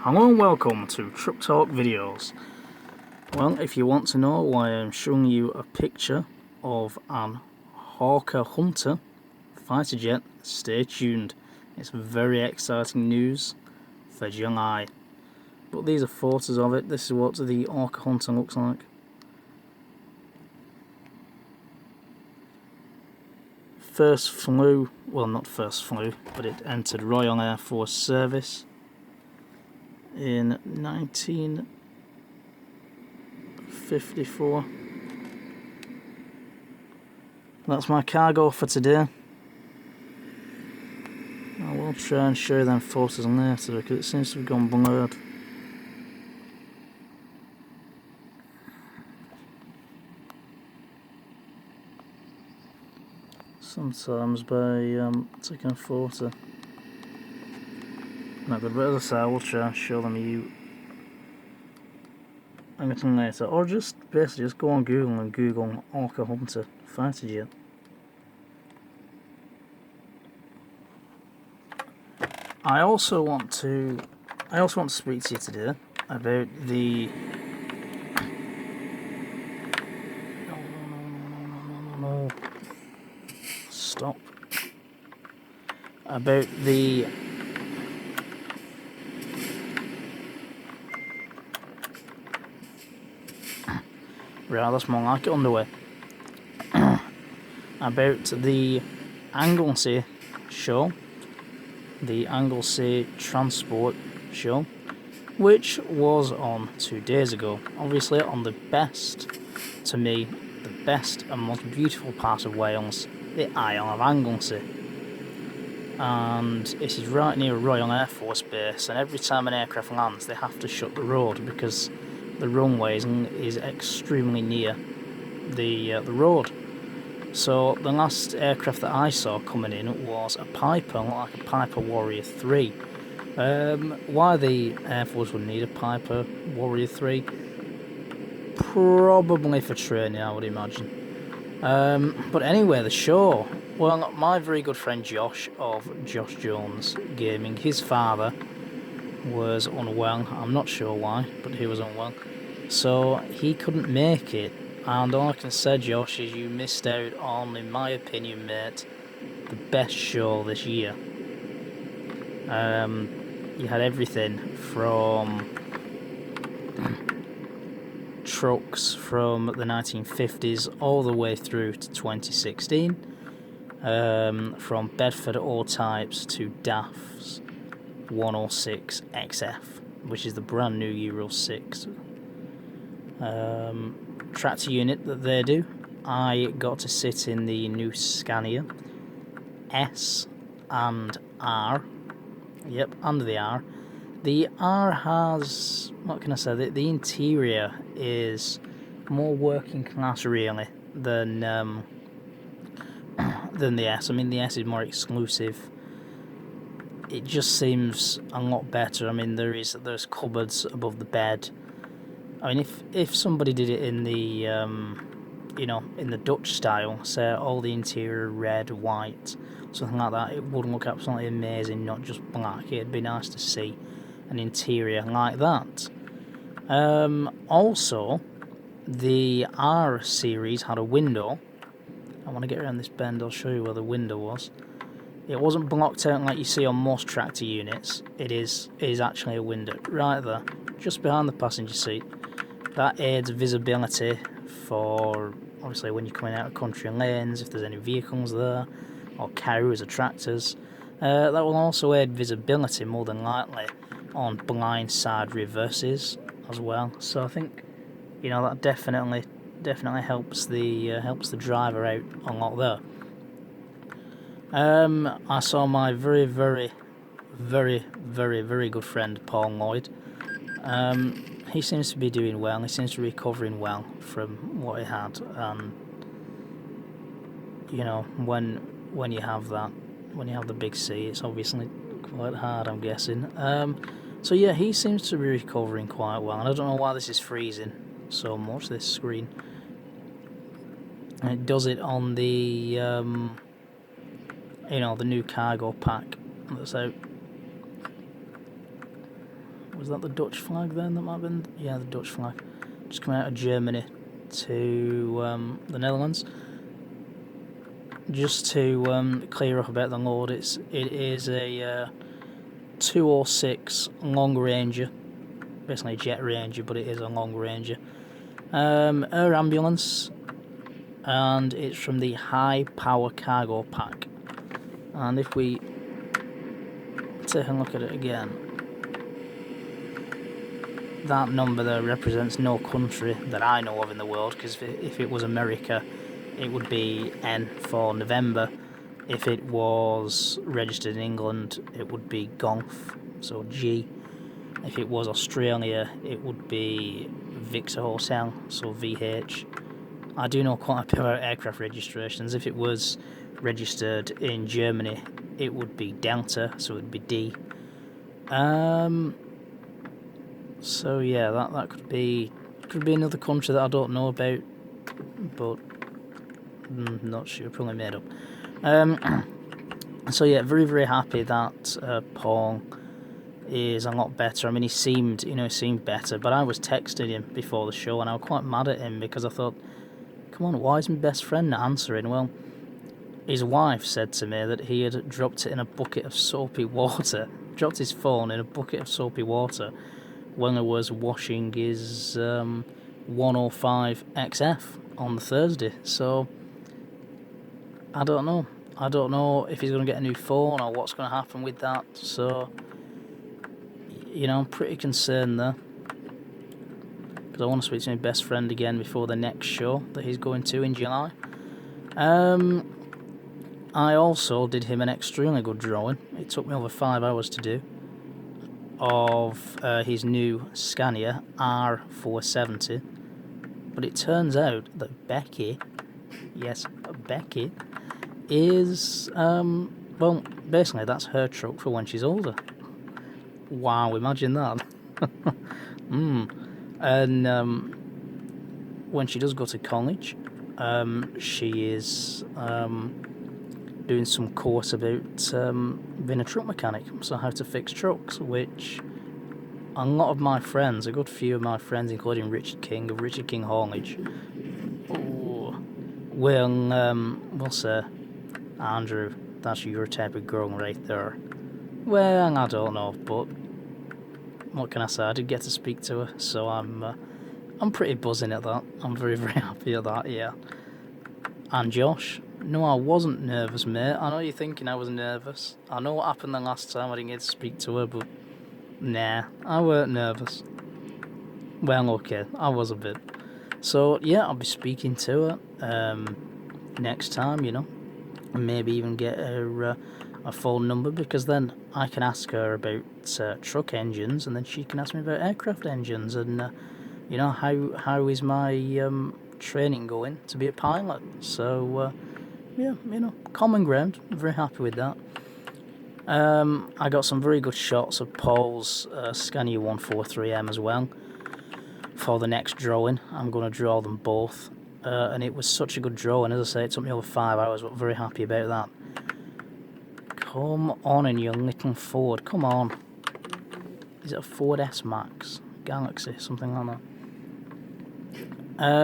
Hello and welcome to Truck Talk Videos. Well, if you want to know why I'm showing you a picture of an Hawker Hunter fighter jet, stay tuned. It's very exciting news for July. But these are photos of it. This is what the Hawker Hunter looks like. First flew, well not first flew, but it entered Royal Air Force service in 1954. That's my cargo for today. I will try and show you them photos later because it seems to have gone blurred. Sometimes by taking a photo. Not good, but as I say, I will try and show them you anything later, or just basically just go on Google and Google Hawker Hunter fighter jet. I also want to speak to you today about the no. Stop. About the right, that's more like it underway. About the Anglesey show, the Anglesey Transport show, which was on 2 days ago. Obviously on the best, to me, the best and most beautiful part of Wales, the Isle of Anglesey. And it is right near a Royal Air Force base, and every time an aircraft lands they have to shut the road because the runway is extremely near the road. So the last aircraft that I saw coming in was a Piper, like a Piper Warrior 3. Why the Air Force would need a Piper Warrior 3? Probably for training, I would imagine. But anyway, the show. Well, my very good friend Josh of Josh Jones Gaming, his father was unwell. I'm not sure why, but he was unwell. So he couldn't make it. And all I can say, Josh, is you missed out on, in my opinion, mate, the best show this year. You had everything from trucks from the 1950s all the way through to 2016. From Bedford all types to DAF's 106 XF, which is the brand new Euro 6 tractor unit that they do. I got to sit in the new Scania S and R. Yep, under the R. The R has, what can I say, the interior is more working class really than the S. I mean, the S is more exclusive. It just seems a lot better. I mean, there's cupboards above the bed. I mean, if somebody did it in the in the Dutch style, say all the interior red, white, something like that, it would look absolutely amazing, not just black. It'd be nice to see an interior like that. Also, the R series had a window. I want to get around this bend, I'll show you where the window was. It wasn't blocked out like you see on most tractor units. It is actually a window right there, just behind the passenger seat. That aids visibility for, obviously, when you're coming out of country lanes, if there's any vehicles there, or carriers or tractors. That will also aid visibility more than likely on blind side reverses as well. So I think, that definitely helps the driver out a lot there. I saw my very, very, very, very, very good friend Paul Lloyd. He seems to be doing well. He seems to be recovering well from what he had. And when you have that, when you have the big C, it's obviously quite hard, I'm guessing. So yeah, he seems to be recovering quite well. And I don't know why this is freezing so much, this screen. And it does it on the the new cargo pack that's out. Was that the Dutch flag then? That might have been, yeah, the Dutch flag. Just coming out of Germany to the Netherlands. Just to clear up about the load, it is a 206 Long Ranger, basically a Jet Ranger, but it is a Long Ranger. Air ambulance, and it's from the High Power Cargo Pack. And if we take a look at it again, that number there represents no country that I know of in the world, because if it was America, it would be N for November. If it was registered in England, it would be Golf, so G. If it was Australia, it would be Victor Hotel, so VH. I do know quite a bit about aircraft registrations. If it was registered in Germany, it would be Delta, so it would be D. So yeah, that could be another country that I don't know about, but not sure, probably made up. So yeah, very, very happy that Paul is a lot better. I mean, he seemed better, but I was texting him before the show and I was quite mad at him because I thought, come on, why is my best friend not answering? Well, his wife said to me that he had dropped it in a bucket of soapy water, dropped his phone in a bucket of soapy water when he was washing his 105 XF on the Thursday. So I don't know. I don't know if he's going to get a new phone or what's going to happen with that. So, I'm pretty concerned there, because I want to speak to my best friend again before the next show that he's going to in July. I also did him an extremely good drawing. It took me over 5 hours to do, of his new Scania R470. But it turns out that Becky, yes, Becky, is, well, basically that's her truck for when she's older. Wow, imagine that. And when she does go to college, she is doing some course about being a truck mechanic, so how to fix trucks, which a lot of my friends, a good few of my friends, including Richard King of Richard King Haulage, will say, Andrew, that's your type of girl right there. Well, I don't know, but what can I say? I did get to speak to her, so I'm pretty buzzing at that. I'm very, very happy at that, yeah. And Josh, no, I wasn't nervous, mate. I know you're thinking I was nervous. I know what happened the last time I didn't get to speak to her, but nah, I weren't nervous. Well, okay, I was a bit. So, yeah, I'll be speaking to her next time, and maybe even get her a phone number, because then I can ask her about truck engines, and then she can ask me about aircraft engines, and how is my training going to be a pilot. So yeah, common ground. I'm very happy with that. I got some very good shots of Paul's Scania 143M as well for the next drawing. I'm going to draw them both, and it was such a good drawing. As I say, it took me over 5 hours, but very happy about that. Come on in, you little Ford. Come on. Is it a Ford S-Max? Galaxy, something like that.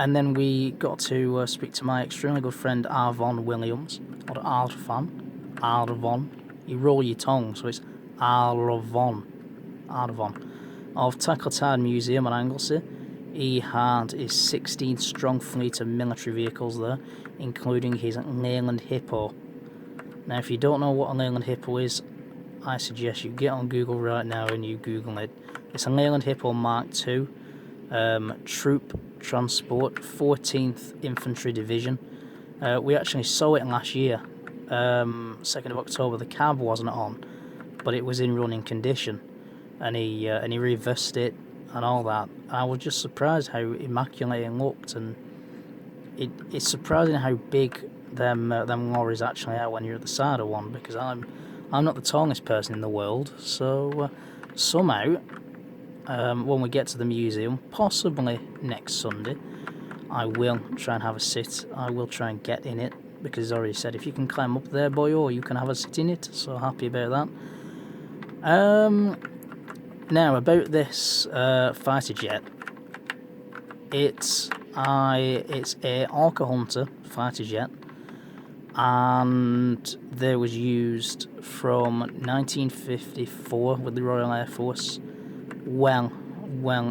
And then we got to speak to my extremely good friend Arvon Williams, or Arvon. You roll your tongue, so it's Arvon, of Tackletide Museum at Anglesey. He had his 16 strong fleet of military vehicles there, including his Leyland Hippo. Now, if you don't know what a Leyland Hippo is, I suggest you get on Google right now and you Google it. It's a Leyland Hippo Mark II, Troop Transport, 14th Infantry Division. We actually saw it last year, 2nd of October. The cab wasn't on, but it was in running condition, and he reversed it and all that. I was just surprised how immaculate it looked, and it's surprising how big them lorries actually are when you're at the side of one, because I'm not the tallest person in the world, so somehow when we get to the museum, possibly next Sunday, I will try and have a sit. I will try and get in it, because he's already said if you can climb up there, boyo, you can have a sit in it, so happy about that. Now, about this fighter jet, it's a Orca Hunter fighter jet, and they was used from 1954 with the Royal Air Force, well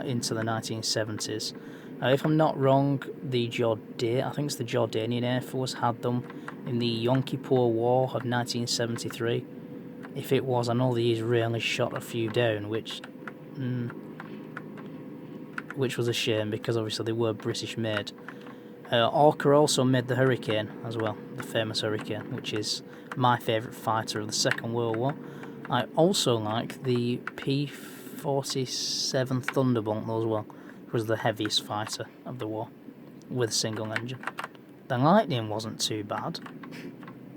into the 1970s. If I'm not wrong, I think it's the Jordanian Air Force had them in the Yom Kippur War of 1973. If it was, I know the Israelis shot a few down, which was a shame because obviously they were British made. Orca also made the Hurricane as well, the famous Hurricane, which is my favourite fighter of the Second World War. I also like the P-47 Thunderbolt as well, which was the heaviest fighter of the war, with a single engine. The Lightning wasn't too bad,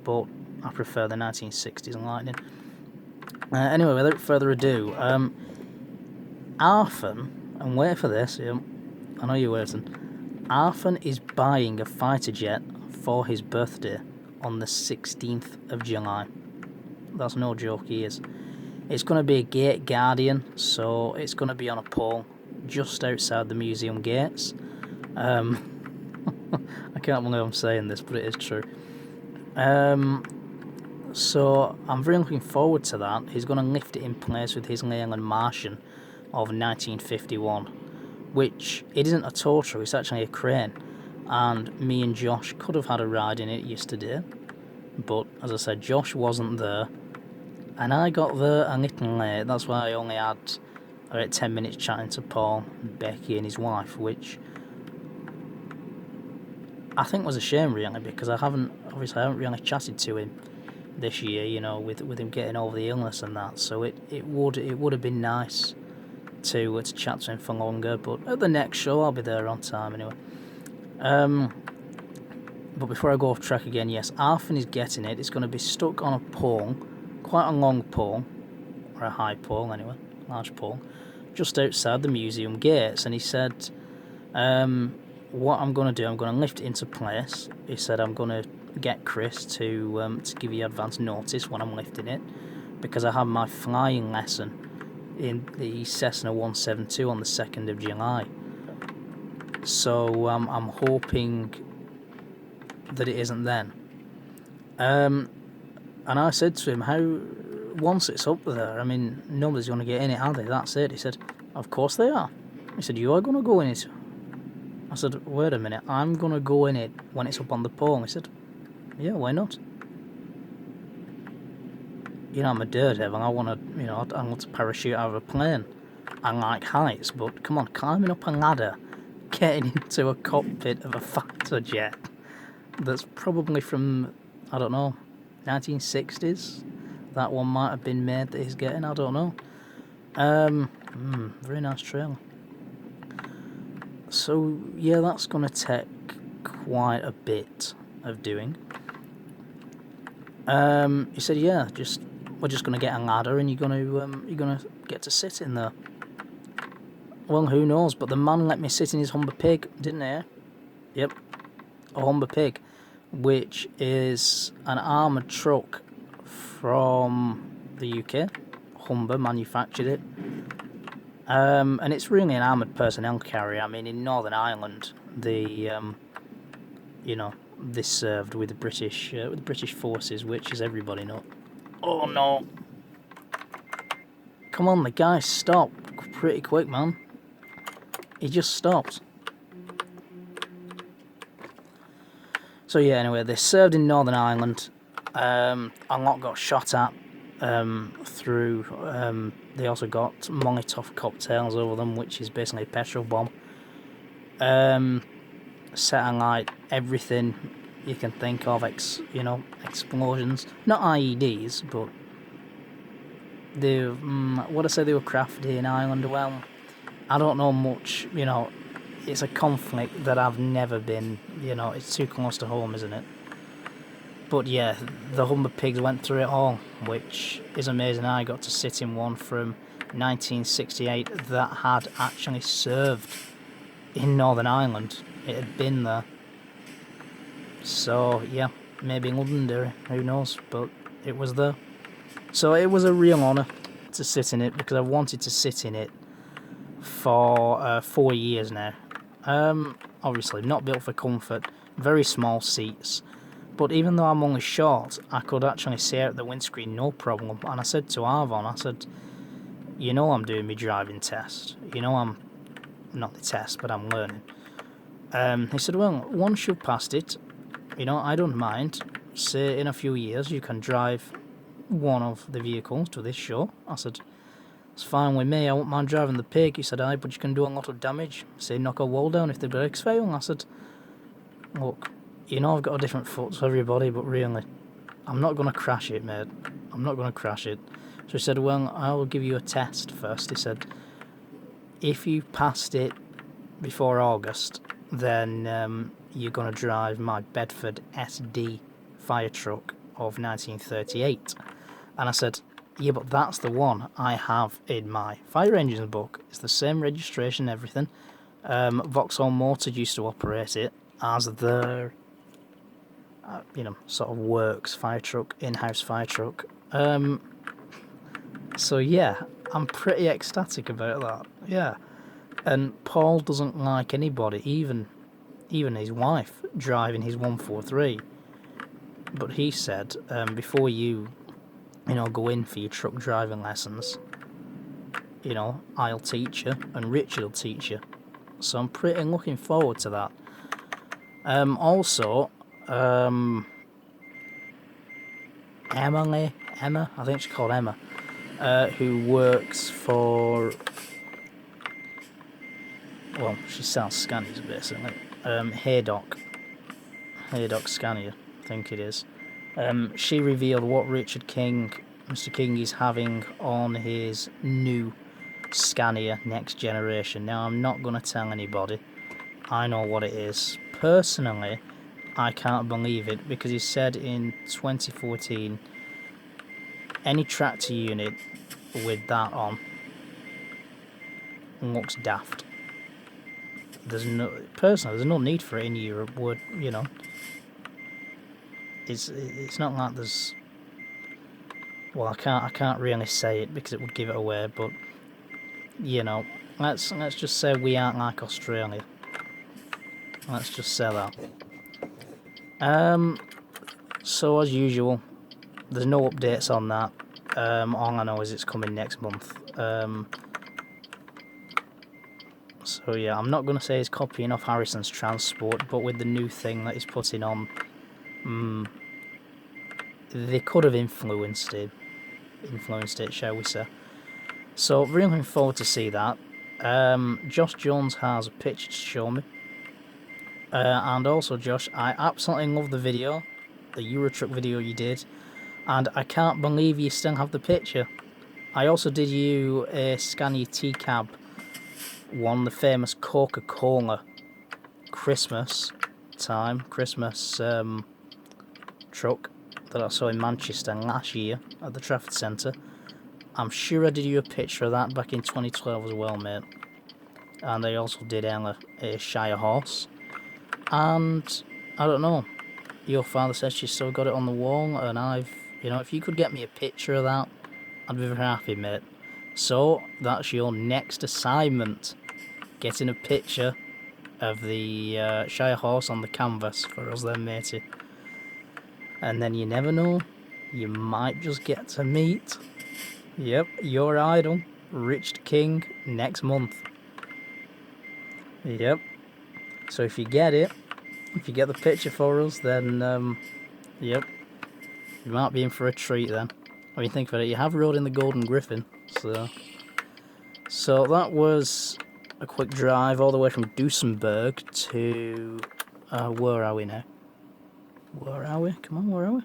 but I prefer the 1960s Lightning. Anyway, without further ado, Arthur, and wait for this, I know you're waiting, Arthur is buying a fighter jet for his birthday on the 16th of July. That's no joke, he is. It's going to be a Gate Guardian, so it's going to be on a pole just outside the museum gates. I can't believe I'm saying this, but it is true. So I'm very looking forward to that. He's going to lift it in place with his Leyland Martian of 1951, which it isn't a tow truck, it's actually a crane. And me and Josh could have had a ride in it yesterday, but as I said, Josh wasn't there, and I got there a little late. That's why I only had about 10 minutes chatting to Paul, Becky and his wife, which I think was a shame really, because I haven't really chatted to him this year, you know, with him getting over the illness and that. So it would have been nice to chat to him for longer, but at the next show I'll be there on time anyway. But before I go off track again, yes, Arthur is getting it. It's going to be stuck on a pole, quite a long pole, or a high pole anyway, large pole, just outside the museum gates. And he said, what I'm going to do, I'm going to lift it into place. He said, I'm going to get Chris to give you advance notice when I'm lifting it, because I have my flying lesson in the Cessna 172 on the 2nd of July. So I'm hoping that it isn't then. And I said to him, once it's up there, I mean, nobody's going to get in it, are they? That's it. He said, of course they are. He said, you are going to go in it. I said, wait a minute, I'm going to go in it when it's up on the pole. He said, yeah, why not? You know, I'm a daredevil, I want to parachute out of a plane. I like heights, but come on, climbing up a ladder, getting into a cockpit of a fighter jet that's probably from, I don't know, 1960s. That one might have been made that he's getting, I don't know. Very nice trailer. So yeah, that's going to take quite a bit of doing. He said, yeah, we're just going to get a ladder and you're going to get to sit in there. Well, who knows, but the man let me sit in his Humber Pig, didn't he? Yep, a Humber Pig, which is an armoured truck from the UK. Humber manufactured it. And it's really an armoured personnel carrier. I mean, in Northern Ireland, they served with the British forces, which, as everybody knows. Oh no! Come on, the guy stopped pretty quick, man. He just stopped. So yeah, anyway, they served in Northern Ireland. A lot got shot at through. They also got Molotov cocktails over them, which is basically a petrol bomb. Set alight everything you can think of, explosions. Not IEDs, but they. Would I say they were crafted in Ireland? Well, I don't know much. You know, it's a conflict that I've never been. You know, it's too close to home, isn't it? But yeah, the Humber Pigs went through it all, which is amazing. I got to sit in one from 1968 that had actually served in Northern Ireland. It had been there. So yeah, maybe Londonderry, who knows, but it was there. So it was a real honour to sit in it because I've wanted to sit in it for 4 years now. Obviously, not built for comfort, very small seats. But even though I'm only short, I could actually see out the windscreen no problem. And I said to Arvon, I said, you know I'm doing my driving test. You know I'm, not the test, but I'm learning. He said, well, once you've passed it, you know, I don't mind. Say in a few years you can drive one of the vehicles to this show. I said, it's fine with me, I won't mind driving the pig. He said, aye, but you can do a lot of damage. Say, knock a wall down if the brakes fail. I said, look, you know I've got a different foot to everybody, but really, I'm not going to crash it, mate. I'm not going to crash it. So he said, well, I'll give you a test first. He said, if you passed it before August, then you're going to drive my Bedford SD fire truck of 1938. And I said, yeah, but that's the one I have in my fire engines book. It's the same registration and everything. Vauxhall Motors used to operate it as their, you know, sort of works fire truck, in-house fire truck. So yeah, I'm pretty ecstatic about that. Yeah, and Paul doesn't like anybody, even his wife, driving his 143. But he said, before you know, go in for your truck driving lessons, you know, I'll teach you, and Richard will teach you. So I'm pretty looking forward to that. Also, Emma, I think she's called Emma, who works for, well, she sells scanners basically. Haydock Scanner, I think it is. She revealed what Mr. King is having on his new Scania next generation. Now, I'm not going to tell anybody. I know what it is. Personally, I can't believe it because he said in 2014, any tractor unit with that on looks daft. There's no need for it in Europe. Would you know? It's not like there's. Well, I can't really say it because it would give it away. But you know, let's just say we aren't like Australia. Let's just say that. So as usual, there's no updates on that. All I know is it's coming next month. So yeah, I'm not going to say he's copying off Harrison's Transport, but with the new thing that he's putting on, they could have influenced it, shall we say. So really looking forward to see that. Josh Jones has a picture to show me. And also, Josh, I absolutely love the video, the Eurotruck video you did, and I can't believe you still have the picture. I also did you a Scania T-Cab one, the famous Coca-Cola Christmas truck that I saw in Manchester last year at the Trafford Centre. I'm sure I did you a picture of that back in 2012 as well, mate. And I also did Ella a Shire horse. And I don't know, your father says she's still got it on the wall, and you know, if you could get me a picture of that, I'd be very happy, mate. So that's your next assignment, getting a picture of the Shire horse on the canvas for us then, matey. And then you never know, you might just get to meet, yep, your idol, Richard King, next month. Yep. So if you get it, if you get the picture for us, then, yep, you might be in for a treat then. I mean, think about it, you have rode in the Golden Griffin, so that was a quick drive all the way from Duesenberg to, where are we now? Where are we? Come on, where are we?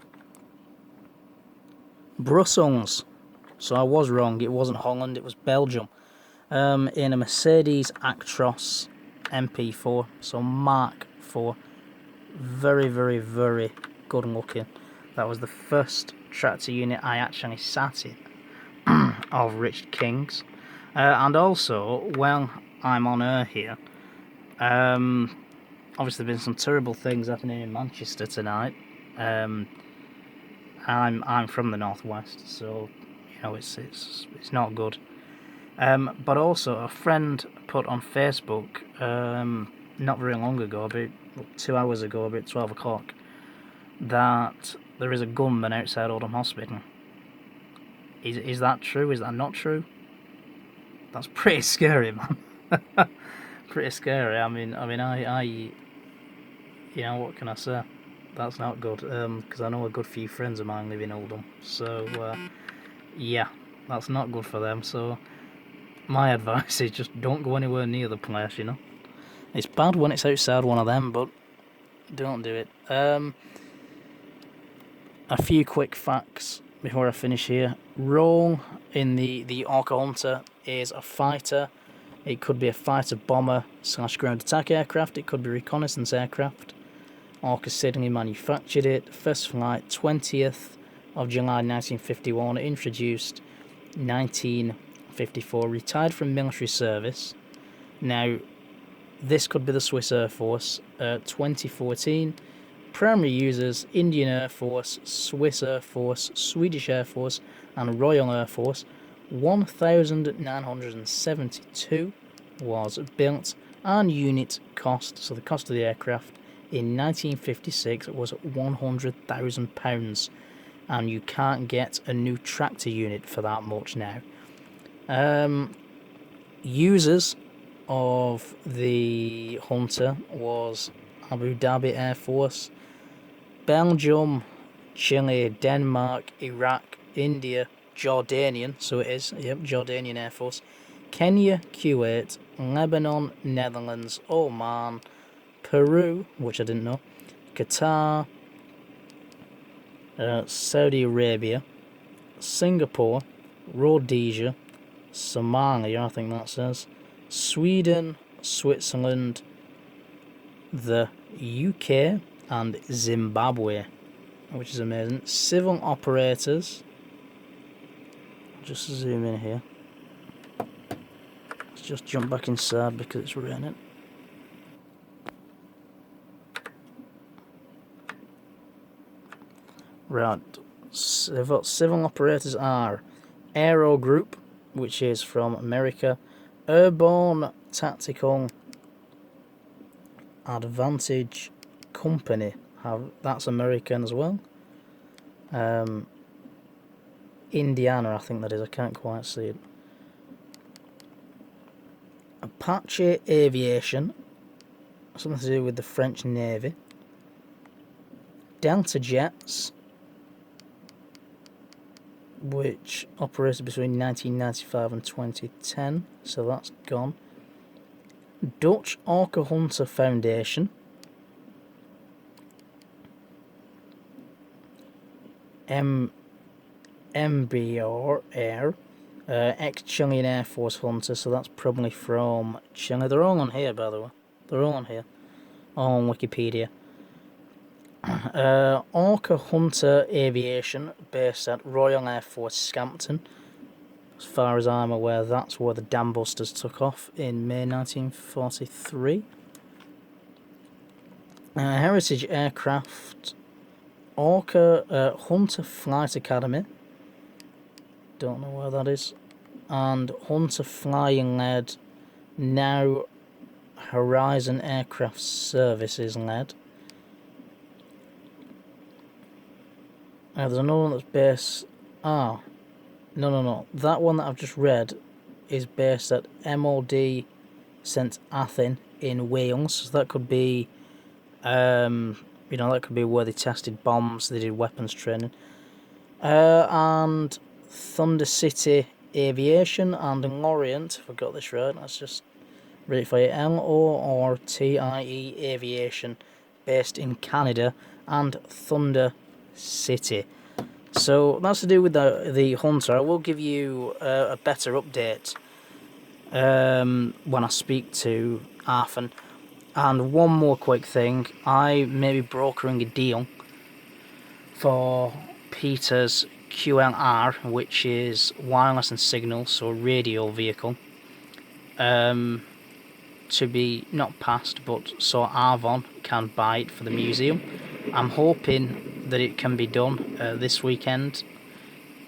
Brussels. So I was wrong, it wasn't Holland, it was Belgium. In a Mercedes Actros MP4, so Mark IV. Very, very, very good looking. That was the first tractor unit I actually sat in of Richard King's. And also, while I'm on air here, obviously there's been some terrible things happening in Manchester tonight. I'm from the northwest, so you know, it's not good. But also, a friend put on Facebook not very long ago, about 2 hours ago, about 12 o'clock, that there is a gunman outside Oldham Hospital. Is that true? Is that not true? That's pretty scary, man. Pretty scary. I mean, I, you know, what can I say? That's not good. Because I know a good few friends of mine live in Oldham. So, yeah, that's not good for them. So, my advice is just don't go anywhere near the place, you know. It's bad when it's outside one of them, but don't do it. A few quick facts before I finish here. Role in the Orca Hunter is a fighter. It could be a fighter bomber / ground attack aircraft. It could be reconnaissance aircraft. Orca Sydney manufactured it. First flight 20th of July 1951. Introduced 1954. Retired from military service. Now, this could be the Swiss Air Force. 2014. Primary users: Indian Air Force, Swiss Air Force, Swedish Air Force, and Royal Air Force. 1,972 was built, and unit cost, so the cost of the aircraft in 1956 was £100,000, and you can't get a new tractor unit for that much now. Users of the Hunter was Abu Dhabi Air Force, Belgium, Chile, Denmark, Iraq, India, Jordanian, so it is, yep, Jordanian Air Force, Kenya, Kuwait, Lebanon, Netherlands, Oman, Peru, which I didn't know, Qatar, Saudi Arabia, Singapore, Rhodesia, Somalia, I think that says, Sweden, Switzerland, the UK, and Zimbabwe, which is amazing. Civil operators, just zoom in here. Let's just jump back inside because it's raining. Right, civil operators are Aero Group, which is from America, Airborne Tactical Advantage Company, that's American as well. Indiana, I think that is, I can't quite see it. Apache Aviation, something to do with the French Navy. Delta Jets, which operated between 1995 and 2010, so that's gone. Dutch Orca Hunter Foundation, MBR Air, ex-Chilean Air Force Hunter, so that's probably from Chile. They're all on here, by the way. They're all on here. All on Wikipedia. Orca Hunter Aviation, based at Royal Air Force Scampton. As far as I'm aware, that's where the Dam Busters took off in May 1943. Heritage Aircraft, Orca Hunter Flight Academy. Don't know where that is. And Hunter Flying Led, now Horizon Aircraft Services led. There's another one that's based... No. That one that I've just read is based at MOD St Athen in Wales. So that could be, that could be where they tested bombs, they did weapons training. And Thunder City Aviation and Lorient, if I got this right, let's just read it for you. LORTIE Aviation, based in Canada, and Thunder City. So that's to do with the Hunter. I will give you a better update when I speak to Arthur. And one more quick thing, I may be brokering a deal for Peter's QLR, which is wireless and signal, so radio vehicle, to be not passed, but so Arvon can buy it for the museum. I'm hoping that it can be done this weekend,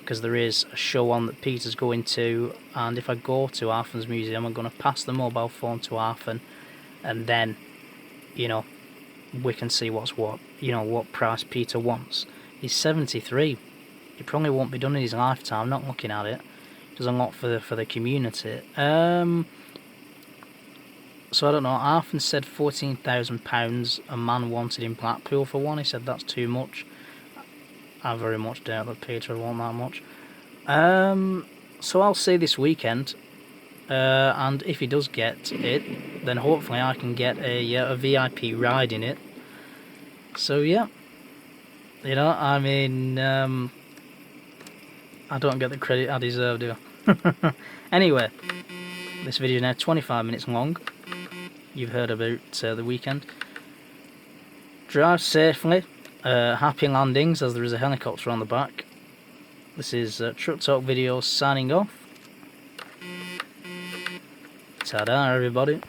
because there is a show on that Peter's going to, and if I go to Arthur's museum, I'm going to pass the mobile phone to Arthur, and then, you know, we can see what's what, you know, what price Peter wants. He's 73. He probably won't be done in his lifetime. Not looking at it. Does a lot for the community. So I don't know. Arthur said £14,000 a man wanted in Blackpool for one. He said that's too much. I very much doubt that Peter would want that much. So I'll see this weekend. And if he does get it, then hopefully I can get a VIP ride in it. So yeah, you know, I mean, I don't get the credit I deserve, do I? Anyway, this video is now 25 minutes long. You've heard about the weekend. Drive safely. Happy landings, as there is a helicopter on the back. This is Truck Talk Video signing off. Ta-da, everybody.